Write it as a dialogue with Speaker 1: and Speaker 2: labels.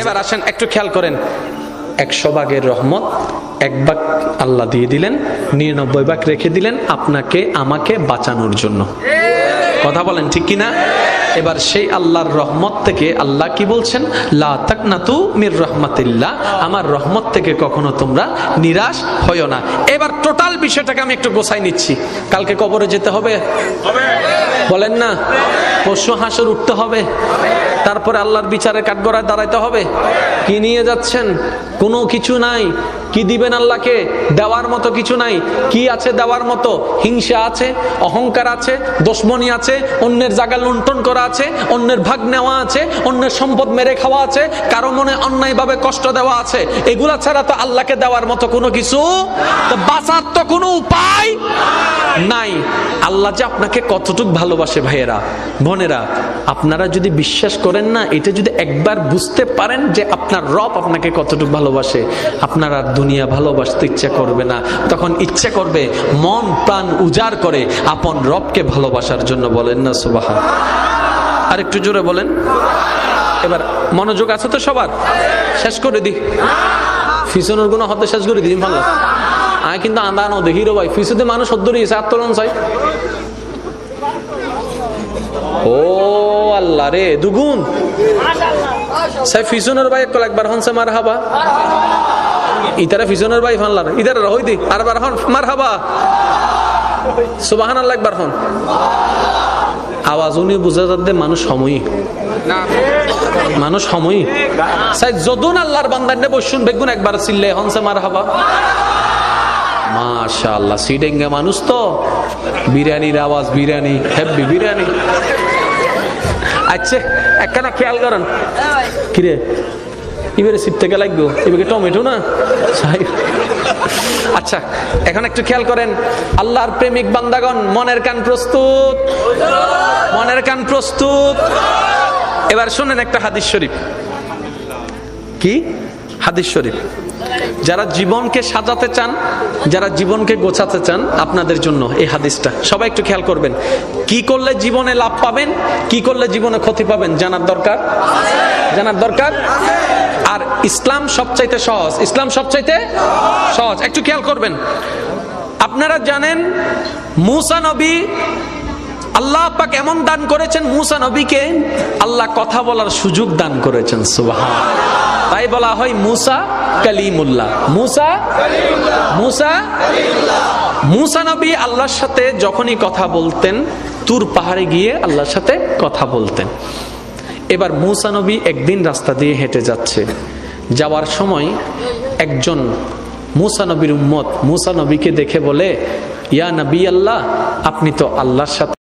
Speaker 1: এবার আসেন একটু খেয়াল করেন, 100 ভাগের রহমত 1 ভাগ আল্লাহ দিয়ে দিলেন, 99 ভাগ রেখে দিলেন আপনাকে আমাকে বাঁচানোর জন্য। কথা বলেন ঠিক কিনা? এবার সেই আল্লাহর রহমত থেকে আল্লাহ কি বলছেন, লা তাকনাতু মির রাহমাতিল্লাহ, আমার রহমত থেকে কখনো তোমরা নিরাশ হয়ো না। এবার টোটাল বিষয়টাকে আমি একটু গোছাই নিচ্ছি। কালকে কবরে যেতে হবে, বলেন না? পরশু হাসর উঠতে হবে, তারপরে আল্লাহর বিচারে কাঠগড়ায় দাঁড়াইতে হবে। কি নিয়ে যাচ্ছেন? কোনো কিছু নাই। কি দিবেন আল্লাহকে? দেওয়ার মতো কিছু নাই। কি আছে দেওয়ার মতো? হিংসা আছে, অহংকার আছে, দুশমনি আছে, অন্যের জায়গা লুণ্ঠন করা আছে, অন্যের ভাগ নেওয়া আছে, অন্যের সম্পদ মেরে খাওয়া আছে, কারো মনে অন্যায়ভাবে কষ্ট দেওয়া আছে। এগুলা ছাড়া তো আল্লাহকে দেওয়ার মতো কোনো কিছু, তো বাঁচার তো কোনো উপায় নাই। আল্লাহ যে আপনাকে কতটুকু ভালোবাসে ভাইয়েরা বোনেরা, আপনারা যদি বিশ্বাস করেন না, এটা যদি একবার বুঝতে পারেন যে আপনার রব আপনাকে কতটুকু ভালোবাসে, আপনার আর দুনিয়া ভালোবাসতে ইচ্ছা করবে না। তখন ইচ্ছা করবে মন প্রাণ উজাড় করে আপন রবকে ভালোবাসার জন্য। বলেন না সুবহান? আর একটু জোরে বলেন। এবার মনোযোগ আছে তো সবার? শেষ করে দি, ফিসনের গুণ হতে শেষ করে দিই। ভালো আয় কিন্তু আন্দানো দেখি রে ভাই, ফিসুতে মানুষ সদ্দরিয়েছে আত্মরণ চাই। ও আল্লাহ রে, দুগুণ সাই ফিসনের ভাই একবার হনসে মার হাবা, ইতারা ফিসনের ভাই ফানলার ইতারা হই দি আর বার হন মার হাবা সুবহানাল্লাহ একবার হন। আওয়াজ উনি বুঝা যাচ্ছে মানুষ সময়ই না, মানুষ সময়ই সাই যদুন আল্লাহর বান্দানে বসুন বেগুন একবার চিল্লে হনসে মার হাবা। মাশাআল্লাহ, সিডেঙ্গা মানুষ তো, বিরিয়ানির আওয়াজ, বিরিয়ানি হেভি বিরিয়ানি। আচ্ছা একখানা খেয়াল করেন, কিরে এবারে সিপ থেকে লাগবো, এবারে টমেটো না। আচ্ছা এখন একটু খেয়াল করেন, আল্লাহর প্রেমিক বান্দাগণ মনের কান প্রস্তুত, মনের কান প্রস্তুত। এবার শুনেন একটা হাদিস শরীফ। কি হাদিস শরীফ? যারা জীবনকে সাজাতে চান, যারা জীবনকে গোছাতে চান, আপনাদের জন্য এই হাদিসটা। সবাই একটু খেয়াল করবেন। কি করলে জীবনে লাভ পাবেন, কি করলে জীবনে ক্ষতি পাবেন জানার দরকার, জানার দরকার। আর ইসলাম সবচাইতে সহজ, ইসলাম সবচাইতে সহজ। একটু খেয়াল করবেন। আপনারা জানেন মুসা নবী, আল্লাহ পাক এমন দান করেছেন, মুসা নবীকে আল্লাহ কথা বলার সুযোগ দান করেছেন। সুবহানাল্লাহ। তাই বলা হয় মুসা কালিমুল্লাহ। মুসা মুসা মুসা নবী আল্লাহর সাথে যখনই কথা বলতেন, তুর পাহাড়ে গিয়ে আল্লাহর সাথে কথা বলতেন। এবার মুসা নবী একদিন রাস্তা দিয়ে হেঁটে যাচ্ছে, যাওয়ার সময় একজন মুসা নবীর উম্মত মুসা নবীকে দেখে বলে, ইয়া নবী আল্লাহ, আপনি তো আল্লাহর সাথে